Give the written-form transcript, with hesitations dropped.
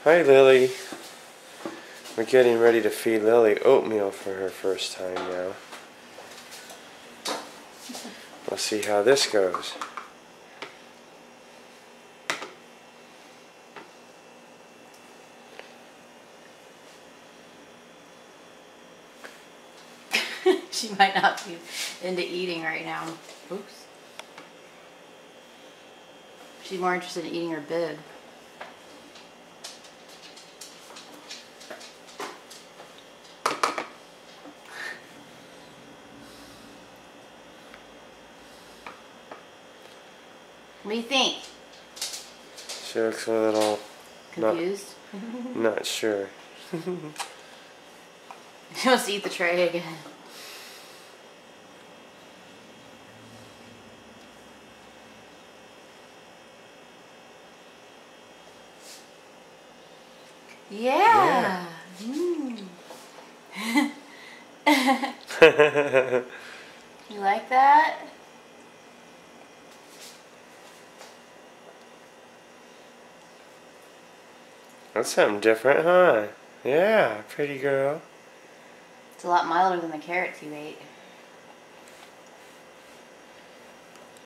Hi, Lily. We're getting ready to feed Lily oatmeal for her first time now. We'll see how this goes. She might not be into eating right now. Oops. She's more interested in eating her bib. What do you think? She looks a little Confused? not sure. She wants to eat the tray again. Yeah. Mm. You like that? That's something different, huh? Yeah, pretty girl. It's a lot milder than the carrots you ate.